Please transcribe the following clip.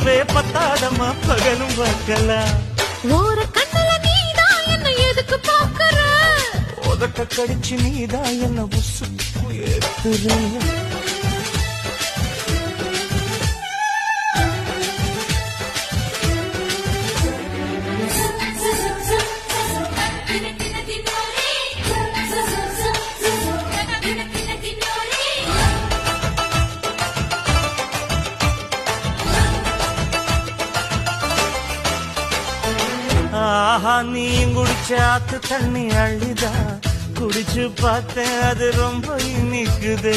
பார்க்கவே பத்தாதம்மா பகலும் பார்க்கலாம். ஓர கண்ணல நீதான் என்ன எதுக்கு பாக்குற? உதட்ட கடிச்சு நீதான் என்ன உசுப்பு ஏத்துற. ஆஹா நீ குடிச்ச ஆத்து தண்ணி அள்ளிதா குடிச்சு பார்த்தேன் அது ரொம்ப இனிக்குது.